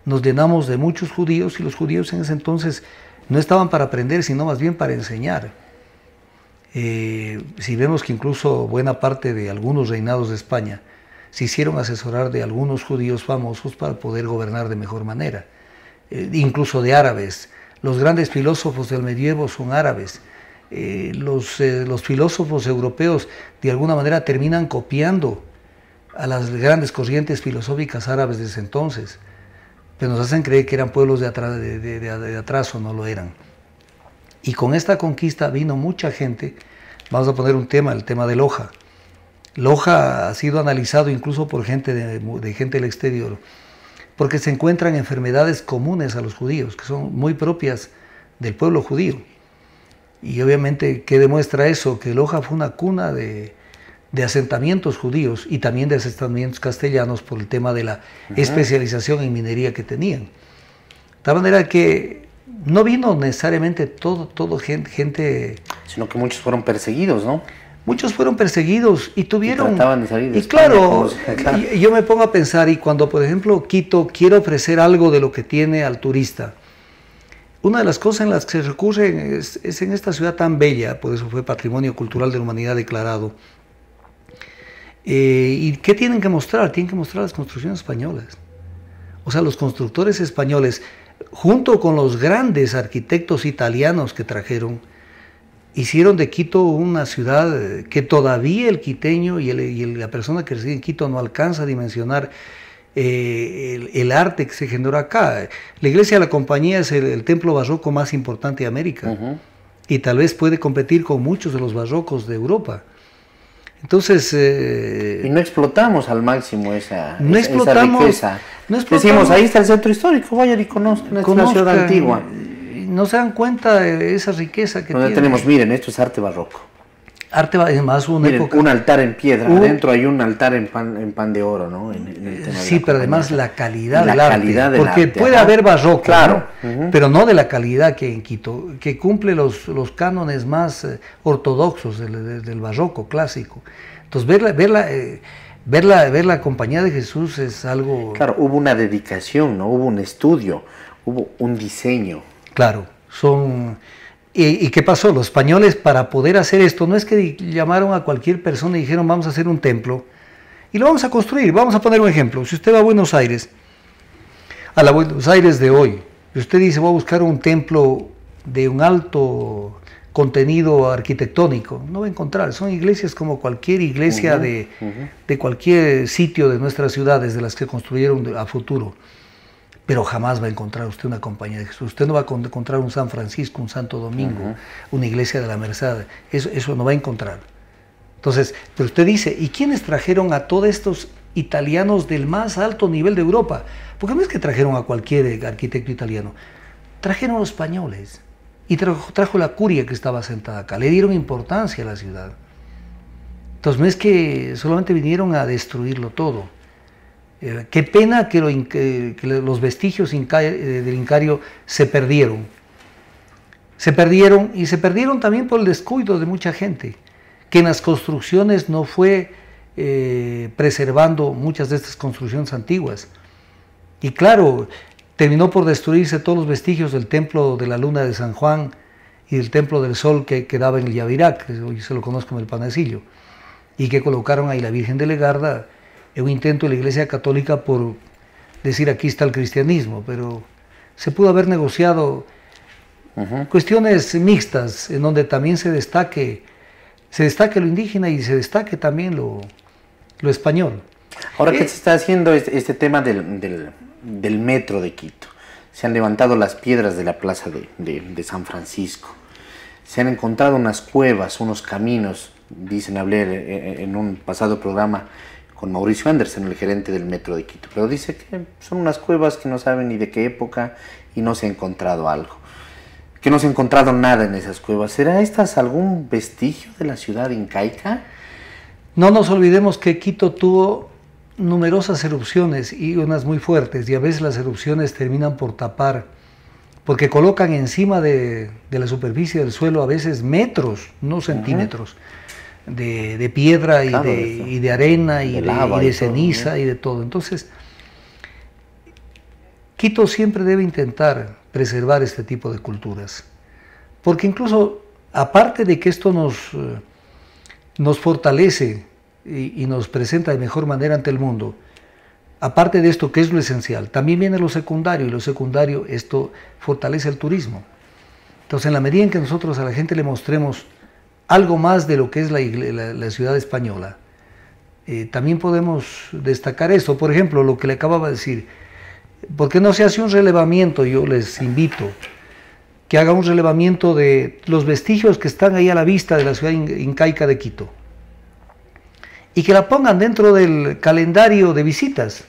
Nos llenamos de muchos judíos y los judíos en ese entonces no estaban para aprender, sino más bien para enseñar. Si vemos que incluso buena parte de algunos reinados de España se hicieron asesorar de algunos judíos famosos para poder gobernar de mejor manera, incluso de árabes. Los grandes filósofos del medievo son árabes. los filósofos europeos de alguna manera terminan copiando a las grandes corrientes filosóficas árabes de ese entonces, pero nos hacen creer que eran pueblos de atraso, no lo eran. Y con esta conquista vino mucha gente. Vamos a poner un tema, el tema de Loja. Loja ha sido analizado incluso por gente de gente del exterior, porque se encuentran enfermedades comunes a los judíos, que son muy propias del pueblo judío. Y obviamente, ¿qué demuestra eso? Que Loja fue una cuna de asentamientos judíos y también de asentamientos castellanos por el tema de la especialización en minería que tenían. De tal manera que no vino necesariamente todo gente... Sino que muchos fueron perseguidos, ¿no? Muchos fueron perseguidos y tuvieron... Y trataban de salir de España, claro, claro. Yo me pongo a pensar, y cuando por ejemplo Quito quiere ofrecer algo de lo que tiene al turista, una de las cosas en las que se recurren es en esta ciudad tan bella, por eso fue Patrimonio Cultural de la Humanidad declarado. ¿Y qué tienen que mostrar? Tienen que mostrar las construcciones españolas. O sea, los constructores españoles, junto con los grandes arquitectos italianos que trajeron, hicieron de Quito una ciudad que todavía el quiteño y la persona que reside en Quito no alcanza a dimensionar el arte que se generó acá. La iglesia de la Compañía es el templo barroco más importante de América, y tal vez puede competir con muchos de los barrocos de Europa. Entonces... y no explotamos al máximo esa riqueza. No explotamos. Decimos, ahí está el centro histórico, vayan y conozcan, es una ciudad antigua. No se dan cuenta de esa riqueza que tiene. Tenemos, miren, esto es arte barroco. Arte, además, miren, un altar en piedra, adentro hay un altar en pan de oro, ¿no? Sí, pero además la calidad del arte. Porque puede haber barroco, claro, ¿no? Pero no de la calidad que en Quito, que cumple los cánones más ortodoxos del barroco clásico. Entonces, ver la Compañía de Jesús es algo... Claro, hubo una dedicación, ¿no? Hubo un estudio, hubo un diseño. Claro, ¿Y qué pasó? Los españoles, para poder hacer esto, no es que llamaron a cualquier persona y dijeron vamos a hacer un templo y lo vamos a construir. Vamos a poner un ejemplo. Si usted va a Buenos Aires, a la Buenos Aires de hoy, y usted dice voy a buscar un templo de un alto contenido arquitectónico, no va a encontrar. Son iglesias como cualquier iglesia de cualquier sitio de nuestras ciudades, de las que construyeron a futuro. Pero jamás va a encontrar usted una Compañía de Jesús. Usted no va a encontrar un San Francisco, un Santo Domingo, una iglesia de la Merced. Eso no va a encontrar. Entonces, pero usted dice, ¿y quiénes trajeron a todos estos italianos del más alto nivel de Europa? Porque no es que trajeron a cualquier arquitecto italiano. Trajeron a los españoles. Y trajo la curia que estaba sentada acá. Le dieron importancia a la ciudad. Entonces, no es que solamente vinieron a destruirlo todo. Qué pena que los vestigios del Incario se perdieron. Se perdieron también por el descuido de mucha gente, que en las construcciones no fue preservando muchas de estas construcciones antiguas. Y claro, terminó por destruirse todos los vestigios del templo de la Luna de San Juan y del templo del Sol que quedaba en el Yavirac, que hoy se lo conozco como el Panecillo, y que colocaron ahí la Virgen de Legarda, en un intento de la Iglesia Católica por decir aquí está el cristianismo, pero se pudo haber negociado cuestiones mixtas, en donde también se destaque lo indígena y se destaque también lo español. Ahora que se está haciendo este tema del metro de Quito, se han levantado las piedras de la plaza de San Francisco, se han encontrado unas cuevas, unos caminos, hablé en un pasado programa con Mauricio Andersen, el gerente del metro de Quito, pero dice que son unas cuevas que no saben ni de qué época y no se ha encontrado algo, que no se ha encontrado nada en esas cuevas. ¿Será estas algún vestigio de la ciudad incaica? No nos olvidemos que Quito tuvo numerosas erupciones y unas muy fuertes, y a veces las erupciones terminan por tapar, porque colocan encima de la superficie del suelo a veces metros, no centímetros, de piedra y, claro, y de arena y de ceniza, todo, y de todo. Entonces, Quito siempre debe intentar preservar este tipo de culturas, porque incluso, aparte de que esto nos fortalece y nos presenta de mejor manera ante el mundo, aparte de esto, que es lo esencial, también viene lo secundario, y lo secundario, esto fortalece el turismo. Entonces, en la medida en que nosotros a la gente le mostremos algo más de lo que es la ciudad española, también podemos destacar esto. Por ejemplo, lo que le acababa de decir, ¿por qué no se hace un relevamiento? Yo les invito que haga un relevamiento de los vestigios que están ahí a la vista de la ciudad incaica de Quito y que la pongan dentro del calendario de visitas.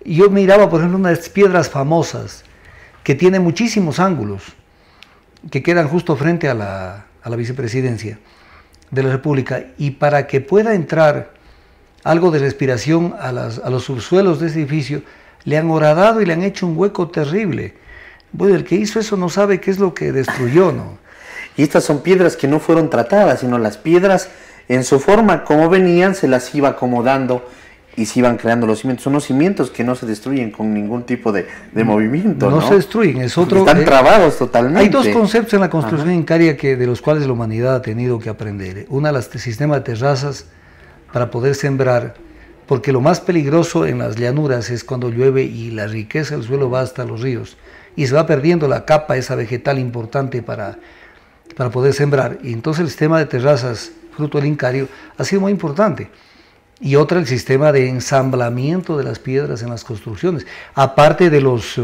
Yo miraba, por ejemplo, unas piedras famosas que tienen muchísimos ángulos, que quedan justo frente a la vicepresidencia de la República, y para que pueda entrar algo de respiración a los subsuelos de ese edificio, le han horadado y le han hecho un hueco terrible. Bueno, el que hizo eso no sabe qué es lo que destruyó, ¿no? Y estas son piedras que no fueron tratadas, sino las piedras en su forma como venían se las iba acomodando y se iban creando los cimientos. Son los cimientos que no se destruyen con ningún tipo de movimiento, ¿no? No se destruyen, es otro... Están trabados totalmente. Hay dos conceptos en la construcción incaria de los cuales la humanidad ha tenido que aprender. Una, el sistema de terrazas para poder sembrar, porque lo más peligroso en las llanuras es cuando llueve y la riqueza del suelo va hasta los ríos y se va perdiendo la capa esa vegetal importante para poder sembrar. Y entonces el sistema de terrazas, fruto del incario, ha sido muy importante. Y otra, el sistema de ensamblamiento de las piedras en las construcciones, aparte de los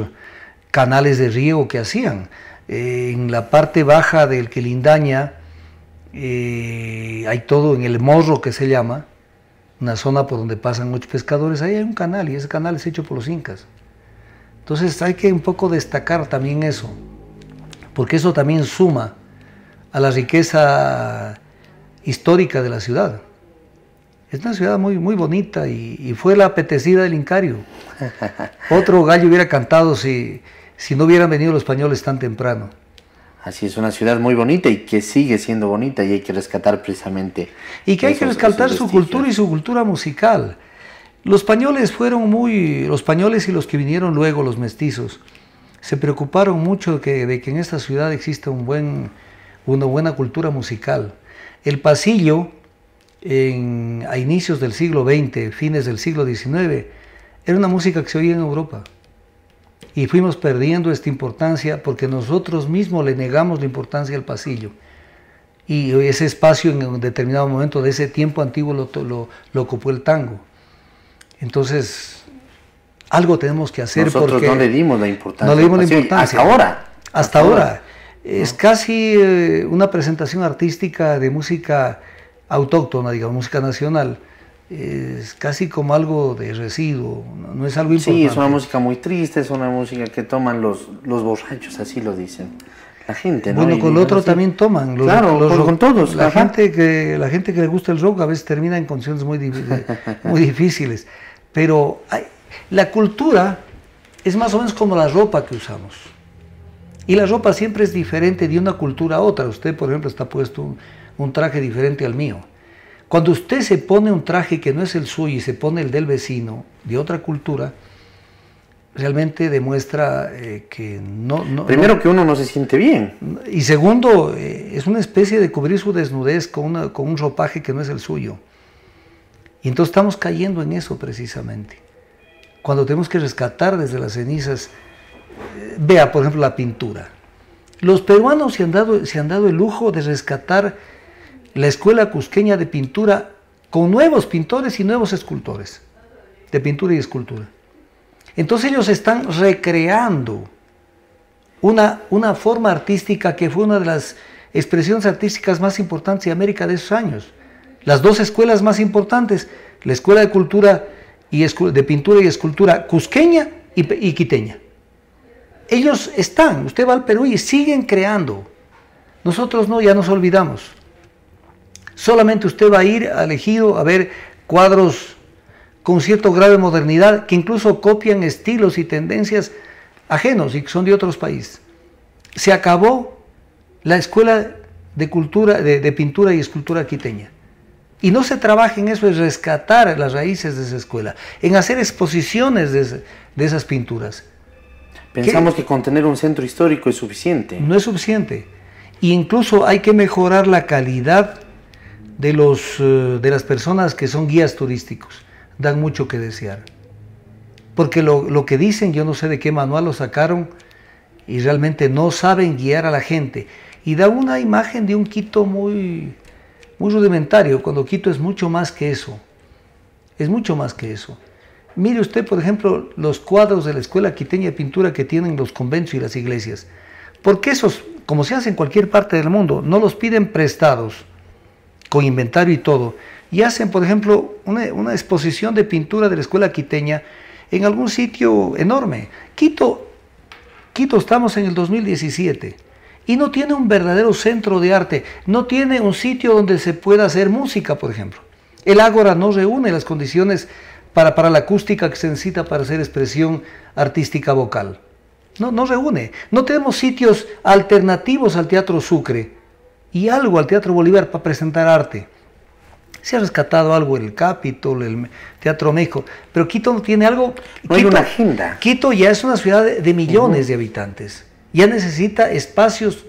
canales de riego que hacían. En la parte baja del Quilindaña hay todo, en el Morro que se llama, una zona por donde pasan muchos pescadores, ahí hay un canal y ese canal es hecho por los incas. Entonces hay que un poco destacar también eso, porque eso también suma a la riqueza histórica de la ciudad. Es una ciudad muy, muy bonita y fue la apetecida del incario. Otro gallo hubiera cantado si no hubieran venido los españoles tan temprano. Así es, una ciudad muy bonita y que sigue siendo bonita y hay que rescatar precisamente. Y que hay que rescatar su cultura y su cultura musical. Los españoles los españoles y los que vinieron luego, los mestizos, se preocuparon mucho de que en esta ciudad exista una buena cultura musical. El pasillo, a inicios del siglo XX, fines del siglo XIX, era una música que se oía en Europa. Y fuimos perdiendo esta importancia porque nosotros mismos le negamos la importancia al pasillo. Y ese espacio en un determinado momento de ese tiempo antiguo lo ocupó el tango. Entonces, algo tenemos que hacer. Nosotros porque no le dimos la importancia. No le dimos la importancia. Hasta ahora. Hasta ahora. Es casi una presentación artística de música autóctona, digamos, música nacional. Es casi como algo de residuo, no es algo importante. Sí, es una música muy triste, es una música que toman los borrachos, así lo dicen. La gente, ¿no? Bueno, con lo otro también toman. Claro, con todos. La gente que le gusta el rock a veces termina en condiciones muy difíciles. Pero la cultura es más o menos como la ropa que usamos. Y la ropa siempre es diferente de una cultura a otra. Usted, por ejemplo, está puesto un traje diferente al mío. Cuando usted se pone un traje que no es el suyo y se pone el del vecino, de otra cultura, realmente demuestra que Primero, que uno no se siente bien. Y segundo, es una especie de cubrir su desnudez con un ropaje que no es el suyo. Y entonces estamos cayendo en eso precisamente. Cuando tenemos que rescatar desde las cenizas, vea por ejemplo la pintura. Los peruanos se han dado el lujo de rescatar la escuela cusqueña de pintura con nuevos pintores y nuevos escultores de pintura y escultura. Entonces ellos están recreando una forma artística que fue una de las expresiones artísticas más importantes de América de esos años. Las dos escuelas más importantes, la escuela de cultura de pintura y escultura cusqueña y quiteña. Ellos usted va al Perú y siguen creando. Nosotros no, ya nos olvidamos. Solamente usted va a ir al Ejido a ver cuadros con cierto grado de modernidad que incluso copian estilos y tendencias ajenos y que son de otros países. Se acabó la escuela de cultura, de pintura y escultura quiteña. Y no se trabaja en eso, es rescatar las raíces de esa escuela, en hacer exposiciones de esas pinturas. Pensamos que con tener un centro histórico es suficiente. No es suficiente. E incluso hay que mejorar la calidad de las personas que son guías turísticos. Dan mucho que desear. Porque lo que dicen, yo no sé de qué manual lo sacaron, y realmente no saben guiar a la gente. Y da una imagen de un Quito muy rudimentario, cuando Quito es mucho más que eso. Es mucho más que eso. Mire usted, por ejemplo, los cuadros de la Escuela Quiteña de Pintura que tienen los conventos y las iglesias. Porque esos, como se hace en cualquier parte del mundo, no los piden prestados, con inventario y todo. Y hacen, por ejemplo, una exposición de pintura de la Escuela Quiteña en algún sitio enorme. Quito, estamos en el 2017 y no tiene un verdadero centro de arte, no tiene un sitio donde se pueda hacer música, por ejemplo. El Ágora no reúne las condiciones para la acústica que se necesita para hacer expresión artística vocal. No reúne. No tenemos sitios alternativos al Teatro Sucre y algo al Teatro Bolívar para presentar arte. Se ha rescatado algo el Capitol, el Teatro México, pero Quito no tiene algo. No hay una agenda. Quito ya es una ciudad de millones de habitantes. Ya necesita espacios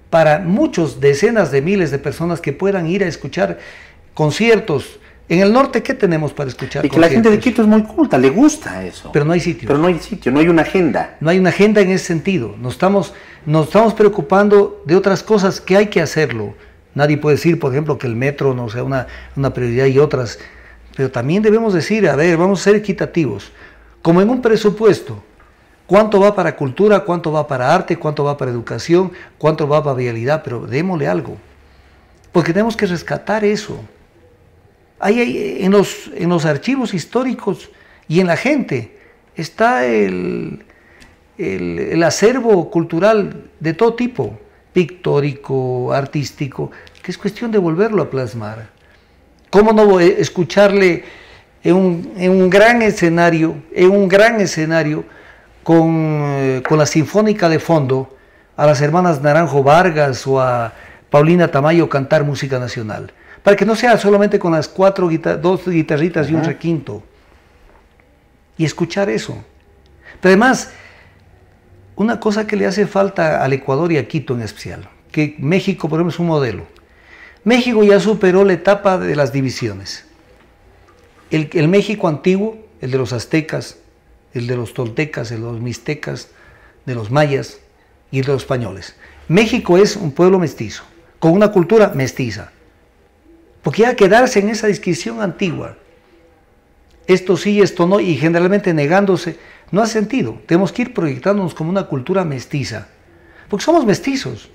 para muchos, decenas de miles de personas que puedan ir a escuchar conciertos. En el norte, ¿qué tenemos para escuchar? Y que la gente de Quito es muy culta, le gusta eso. Pero no hay sitio. Pero no hay sitio, no hay una agenda. No hay una agenda en ese sentido. Nos estamos preocupando de otras cosas que hay que hacerlo. Nadie puede decir, por ejemplo, que el metro no sea una prioridad y otras. Pero también debemos decir, a ver, vamos a ser equitativos. Como en un presupuesto, ¿cuánto va para cultura? ¿Cuánto va para arte? ¿Cuánto va para educación? ¿Cuánto va para vialidad? Pero démosle algo. Porque tenemos que rescatar eso. En los archivos históricos y en la gente está el acervo cultural de todo tipo, pictórico, artístico, que es cuestión de volverlo a plasmar. ¿Cómo no escucharle en un gran escenario con la sinfónica de fondo a las hermanas Naranjo Vargas o a Paulina Tamayo cantar música nacional? Para que no sea solamente con las dos guitarritas y un requinto. Y escuchar eso. Pero además, una cosa que le hace falta al Ecuador y a Quito en especial, que México, por ejemplo, es un modelo. México ya superó la etapa de las divisiones. El México antiguo, el de los aztecas, el de los toltecas, el de los mixtecas, de los mayas y el de los españoles. México es un pueblo mestizo, con una cultura mestiza. Porque ya quedarse en esa disquisición antigua, esto sí, esto no, y generalmente negándose, no hace sentido. Tenemos que ir proyectándonos como una cultura mestiza, porque somos mestizos.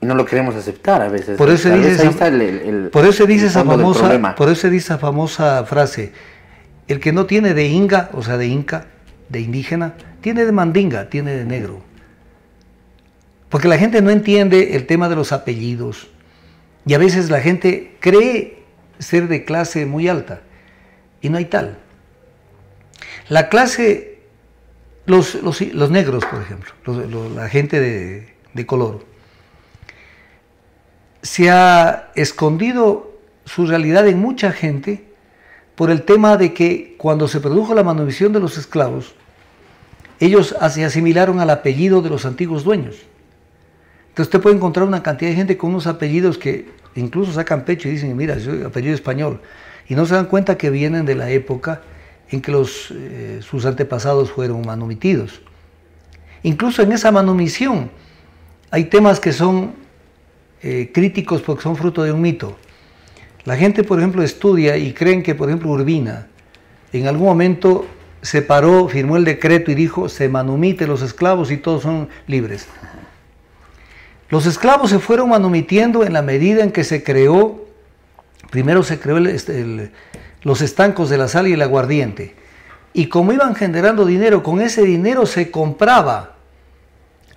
Y no lo queremos aceptar a veces. Por eso se dice esa famosa frase, el que no tiene de inga, o sea, de inca, de indígena, tiene de mandinga, tiene de negro. Porque la gente no entiende el tema de los apellidos. Y a veces la gente cree ser de clase muy alta y no hay tal. La clase, los negros, por ejemplo, la gente de color, se ha escondido su realidad en mucha gente por el tema de que cuando se produjo la manutención de los esclavos, ellos se asimilaron al apellido de los antiguos dueños. Entonces usted puede encontrar una cantidad de gente con unos apellidos que incluso sacan pecho y dicen, mira, yo soy apellido español. Y no se dan cuenta que vienen de la época en que sus antepasados fueron manumitidos. Incluso en esa manumisión hay temas que son críticos porque son fruto de un mito. La gente, por ejemplo, estudia y creen que, por ejemplo, Urbina en algún momento se paró, firmó el decreto y dijo, se manumite los esclavos y todos son libres. Los esclavos se fueron manumitiendo en la medida en que primero se creó los estancos de la sal y el aguardiente. Y como iban generando dinero, con ese dinero se compraba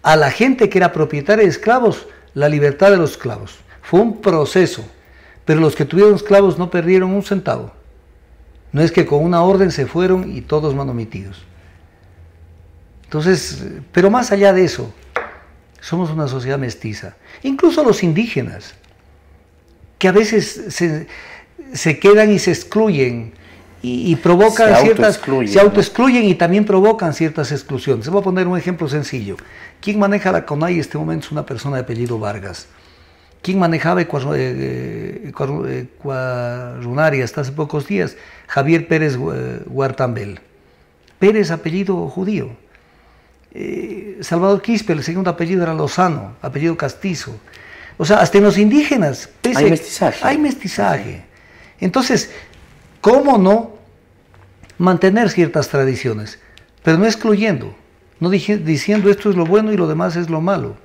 a la gente que era propietaria de esclavos la libertad de los esclavos. Fue un proceso, pero los que tuvieron esclavos no perdieron un centavo. No es que con una orden se fueron y todos manumitidos. Entonces, pero más allá de eso, somos una sociedad mestiza. Incluso los indígenas, que a veces se quedan y se excluyen y provocan se autoexcluyen y también provocan ciertas exclusiones. Voy a poner un ejemplo sencillo. ¿Quién maneja la CONAI en este momento? Es una persona de apellido Vargas. ¿Quién manejaba Ecuarunari hasta hace pocos días? Javier Pérez Huartambel. Pérez, apellido judío. Salvador Quispe, el segundo apellido era Lozano, apellido castizo. O sea, hasta en los indígenas hay mestizaje. Hay mestizaje. Entonces, ¿cómo no mantener ciertas tradiciones? Pero no excluyendo, no diciendo esto es lo bueno y lo demás es lo malo.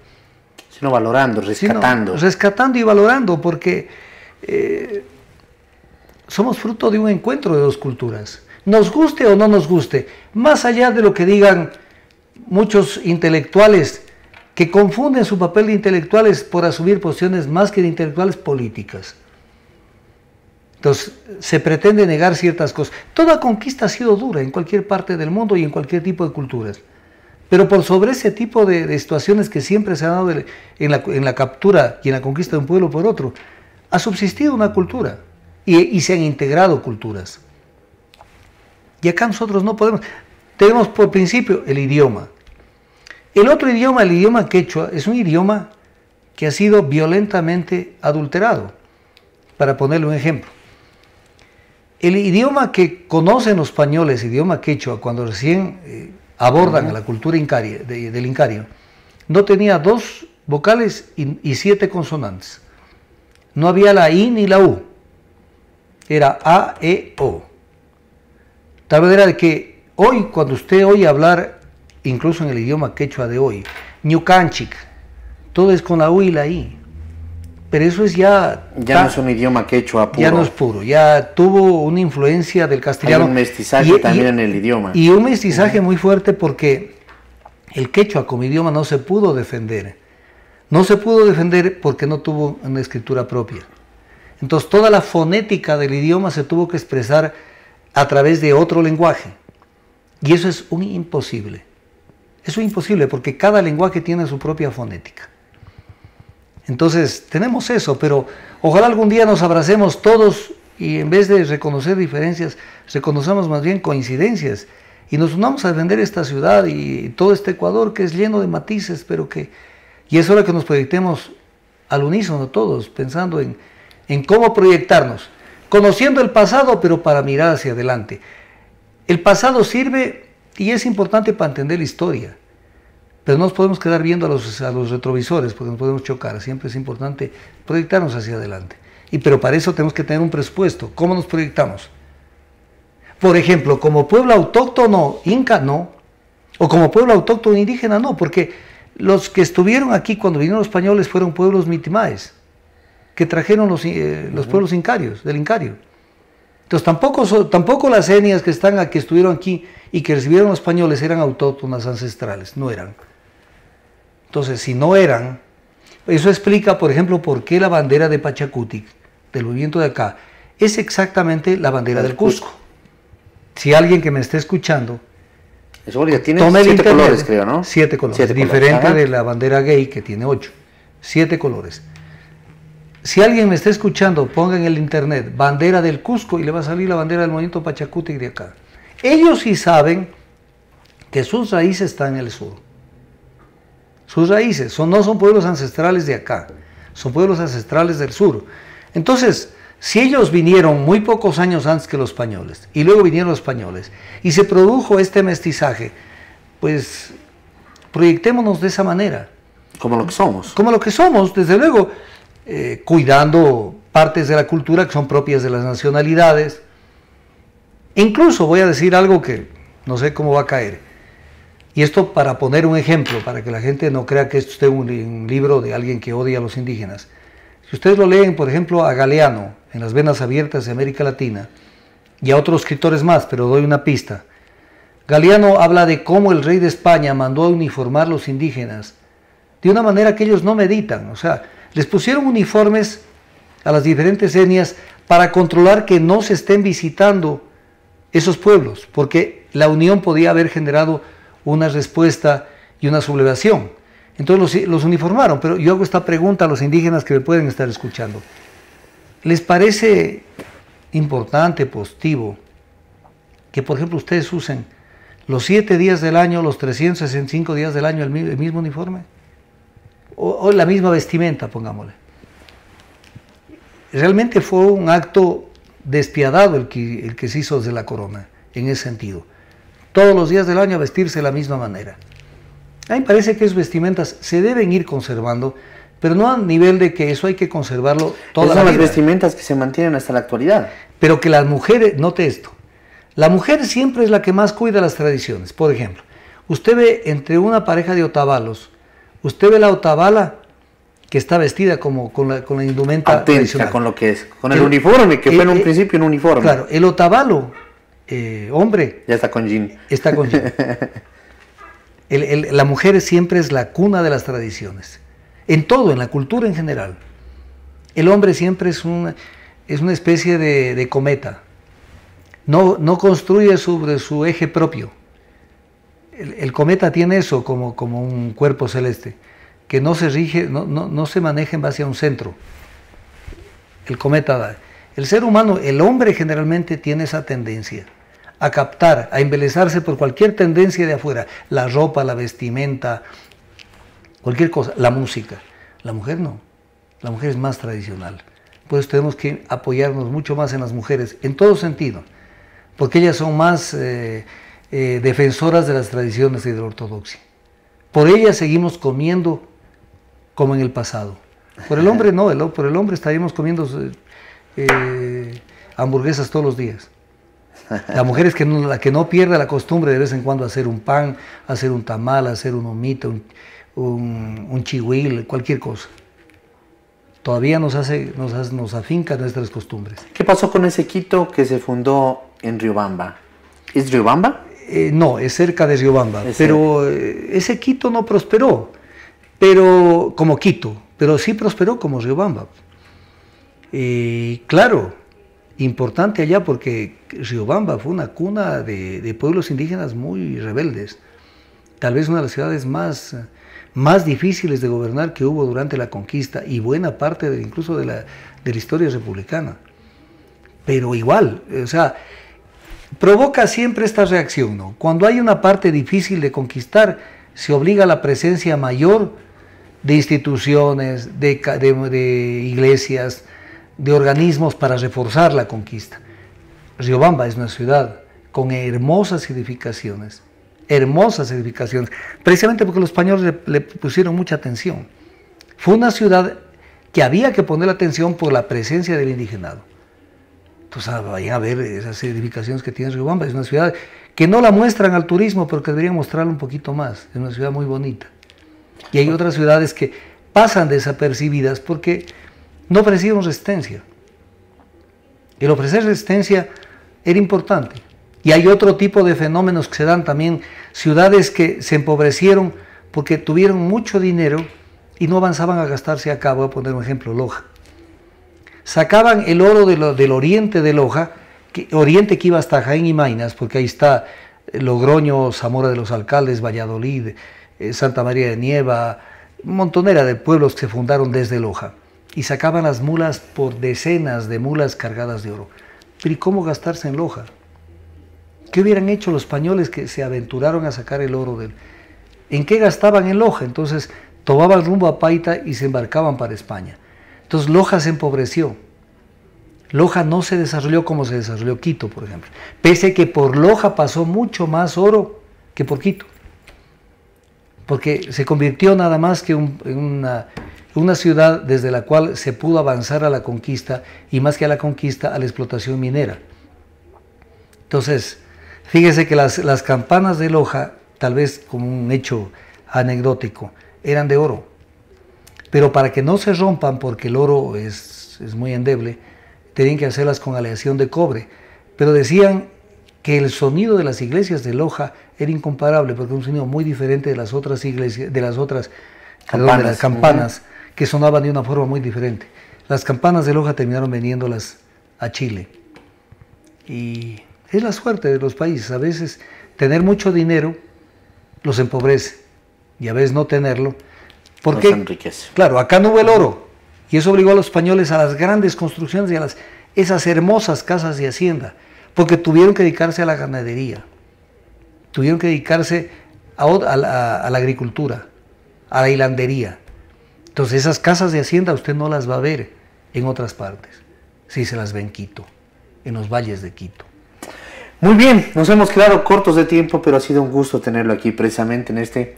Sino valorando, rescatando. Rescatando y valorando, porque somos fruto de un encuentro de dos culturas. Nos guste o no nos guste, más allá de lo que digan muchos intelectuales que confunden su papel de intelectuales por asumir posiciones más que de intelectuales políticas. Entonces, se pretende negar ciertas cosas. Toda conquista ha sido dura en cualquier parte del mundo y en cualquier tipo de culturas. Pero por sobre ese tipo de situaciones que siempre se han dado en la captura y en la conquista de un pueblo por otro, ha subsistido una cultura y se han integrado culturas. Y acá nosotros no podemos. Tenemos por principio el idioma. El otro idioma, el idioma quechua, es un idioma que ha sido violentamente adulterado. Para ponerle un ejemplo. El idioma que conocen los españoles, idioma quechua, cuando recién abordan a la cultura del Incario, no tenía 2 vocales y 7 consonantes. No había la I ni la U. Era A, E, O. Tal manera de que hoy, cuando usted oye hablar, incluso en el idioma quechua de hoy, ñucanchic, todo es con la U y la I. Pero eso es ya no es un idioma quechua puro. Ya no es puro, ya tuvo una influencia del castellano. Hay un mestizaje también en el idioma. Y un mestizaje muy fuerte porque el quechua como idioma no se pudo defender. No se pudo defender porque no tuvo una escritura propia. Entonces toda la fonética del idioma se tuvo que expresar a través de otro lenguaje. Y eso es un imposible. Eso es imposible porque cada lenguaje tiene su propia fonética. Entonces tenemos eso, pero ojalá algún día nos abracemos todos y en vez de reconocer diferencias, reconocemos más bien coincidencias y nos unamos a defender esta ciudad y todo este Ecuador que es lleno de matices, pero y es hora que nos proyectemos al unísono todos, pensando en cómo proyectarnos, conociendo el pasado, pero para mirar hacia adelante. El pasado sirve y es importante para entender la historia. Pero no nos podemos quedar viendo a los retrovisores porque nos podemos chocar. Siempre es importante proyectarnos hacia adelante. Pero para eso tenemos que tener un presupuesto. ¿Cómo nos proyectamos? Por ejemplo, como pueblo autóctono inca, no. O como pueblo autóctono indígena, no. Porque los que estuvieron aquí cuando vinieron los españoles fueron pueblos mitimaes, que trajeron los pueblos incarios, del Incario. Entonces tampoco las etnias que estuvieron aquí y que recibieron los españoles eran autóctonas ancestrales, no eran. Entonces, si no eran, eso explica, por ejemplo, por qué la bandera de Pachacutic, del movimiento de acá, es exactamente la bandera del Cusco. Si alguien que me esté escuchando, eso ya tiene 7 colores, creo, ¿no? 7 colores, diferente de la bandera gay que tiene 8. 7 colores. Si alguien me está escuchando, ponga en el internet bandera del Cusco y le va a salir la bandera del movimiento Pachacutic de acá. Ellos sí saben que sus raíces están en el sur. Sus raíces no son pueblos ancestrales de acá, son pueblos ancestrales del sur. Entonces, si ellos vinieron muy pocos años antes que los españoles, y luego vinieron los españoles, y se produjo este mestizaje, pues proyectémonos de esa manera. Como lo que somos. Como lo que somos, desde luego, cuidando partes de la cultura que son propias de las nacionalidades. Incluso voy a decir algo que no sé cómo va a caer. Y esto para poner un ejemplo, para que la gente no crea que esto es un libro de alguien que odia a los indígenas. Si ustedes lo leen, por ejemplo, a Galeano, en Las Venas Abiertas de América Latina, y a otros escritores más, pero doy una pista. Galeano habla de cómo el rey de España mandó a uniformar los indígenas de una manera que ellos no meditan. O sea, les pusieron uniformes a las diferentes etnias para controlar que no se estén visitando esos pueblos, porque la unión podía haber generado una respuesta y una sublevación. Entonces los uniformaron, pero yo hago esta pregunta a los indígenas que me pueden estar escuchando. ¿Les parece importante, positivo, que por ejemplo ustedes usen los 7 días del año, los 365 días del año el mismo uniforme? O la misma vestimenta, pongámosle. Realmente fue un acto despiadado el que se hizo desde la corona, en ese sentido. Todos los días del año a vestirse de la misma manera. A mí me parece que esas vestimentas se deben ir conservando, pero no a nivel de que eso hay que conservarlo toda la vida. Son las vestimentas que se mantienen hasta la actualidad. Pero que las mujeres, note esto, la mujer siempre es la que más cuida las tradiciones. Por ejemplo, usted ve entre una pareja de otavalos, usted ve la otavalo que está vestida como con la indumenta auténtica, tradicional. con lo que es, con el uniforme, que fue en un principio un uniforme. Claro, el otavalo, hombre, ya está con jean. Está con jean. La mujer siempre es la cuna de las tradiciones. En todo, en la cultura en general. El hombre siempre es una especie de cometa. No construye sobre su eje propio. El cometa tiene eso como un cuerpo celeste, que no se rige, no se maneja en base a un centro. El cometa, el ser humano, el hombre generalmente tiene esa tendencia a captar, a embelezarse por cualquier tendencia de afuera, la ropa, la vestimenta, cualquier cosa, la música. La mujer no, la mujer es más tradicional. Por eso tenemos que apoyarnos mucho más en las mujeres, en todo sentido, porque ellas son más defensoras de las tradiciones y de la ortodoxia. Por ellas seguimos comiendo como en el pasado. Por el hombre no, por el hombre estaríamos comiendo hamburguesas todos los días. La mujer es la que no pierde la costumbre de vez en cuando hacer un pan, hacer un tamal, hacer un humito, un chihuil, cualquier cosa. Todavía nos afinca nuestras costumbres. ¿Qué pasó con ese Quito que se fundó en Riobamba? ¿Es Riobamba? No, es cerca de Riobamba, pero ese Quito no prosperó, pero como Quito, pero sí prosperó como Riobamba. Claro, importante allá porque Riobamba fue una cuna de pueblos indígenas muy rebeldes, tal vez una de las ciudades más difíciles de gobernar que hubo durante la conquista y buena parte incluso de la historia republicana. Pero igual, o sea, provoca siempre esta reacción, ¿no? Cuando hay una parte difícil de conquistar, se obliga a la presencia mayor de instituciones, de iglesias, de organismos para reforzar la conquista. Riobamba es una ciudad con hermosas edificaciones, precisamente porque los españoles le pusieron mucha atención. Fue una ciudad que había que poner atención por la presencia del indigenado. Entonces vayan a ver esas edificaciones que tiene Riobamba. Es una ciudad que no la muestran al turismo, pero que deberían mostrarla un poquito más. Es una ciudad muy bonita. Y hay otras ciudades que pasan desapercibidas porque no ofrecieron resistencia. El ofrecer resistencia era importante. Y hay otro tipo de fenómenos que se dan también. Ciudades que se empobrecieron porque tuvieron mucho dinero y no avanzaban a gastarse acá. Voy a poner un ejemplo, Loja. Sacaban el oro del oriente de Loja, oriente que iba hasta Jaén y Maynas, porque ahí está Logroño, Zamora de los Alcaldes, Valladolid, Santa María de Nieva, montonera de pueblos que se fundaron desde Loja. Y sacaban las mulas por decenas de mulas cargadas de oro. Pero ¿y cómo gastarse en Loja? ¿Qué hubieran hecho los españoles que se aventuraron a sacar el oro ¿En qué gastaban en Loja? Entonces tomaban rumbo a Paita y se embarcaban para España. Entonces Loja se empobreció. Loja no se desarrolló como se desarrolló Quito, por ejemplo. Pese a que por Loja pasó mucho más oro que por Quito. Porque se convirtió nada más que en una ciudad desde la cual se pudo avanzar a la conquista y más que a la conquista, a la explotación minera. Entonces, fíjese que las campanas de Loja, tal vez como un hecho anecdótico, eran de oro. Pero para que no se rompan, porque el oro es muy endeble, tenían que hacerlas con aleación de cobre. Pero decían que el sonido de las iglesias de Loja era incomparable, porque era un sonido muy diferente de las otras iglesias, de las campanas, que sonaban de una forma muy diferente. Las campanas de Loja terminaron vendiéndolas a Chile. Y es la suerte de los países. A veces tener mucho dinero los empobrece, y a veces no tenerlo. Porque, enriquece. Claro, acá no hubo el oro, y eso obligó a los españoles a las grandes construcciones y a esas hermosas casas de hacienda, porque tuvieron que dedicarse a la ganadería, tuvieron que dedicarse a la agricultura, a la hilandería. Entonces esas casas de hacienda usted no las va a ver en otras partes, sí se las ve en Quito, en los valles de Quito. Muy bien, nos hemos quedado cortos de tiempo, pero ha sido un gusto tenerlo aquí precisamente en este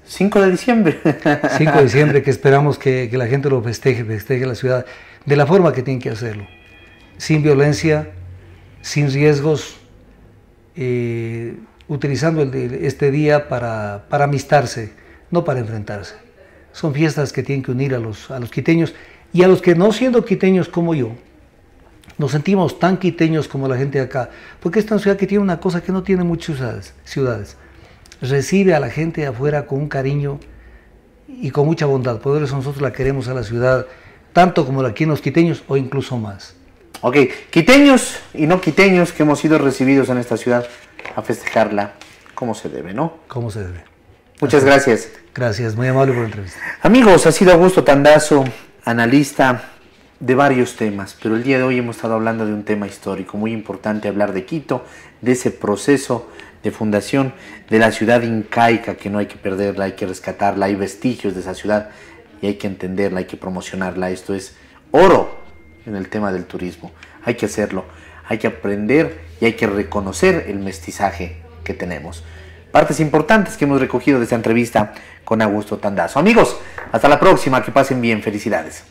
5 de diciembre. 5 de diciembre, que esperamos que la gente lo festeje la ciudad de la forma que tiene que hacerlo. Sin violencia, sin riesgos, utilizando este día para amistarse, no para enfrentarse. Son fiestas que tienen que unir a los quiteños y a los que no siendo quiteños como yo, nos sentimos tan quiteños como la gente de acá, porque esta es una ciudad que tiene una cosa que no tiene muchas ciudades. Recibe a la gente de afuera con un cariño y con mucha bondad. Por eso nosotros la queremos a la ciudad, tanto como la quieren los quiteños o incluso más. Ok, quiteños y no quiteños que hemos sido recibidos en esta ciudad a festejarla como se debe, ¿no? Como se debe. Muchas gracias. Gracias, muy amable por la entrevista. Amigos, ha sido Augusto Tandazo, analista de varios temas, pero el día de hoy hemos estado hablando de un tema histórico, muy importante hablar de Quito, de ese proceso de fundación de la ciudad incaica, que no hay que perderla, hay que rescatarla, hay vestigios de esa ciudad y hay que entenderla, hay que promocionarla. Esto es oro en el tema del turismo, hay que hacerlo, hay que aprender y hay que reconocer el mestizaje que tenemos. Partes importantes que hemos recogido de esta entrevista con Augusto Tandazo. Amigos, hasta la próxima, que pasen bien, felicidades.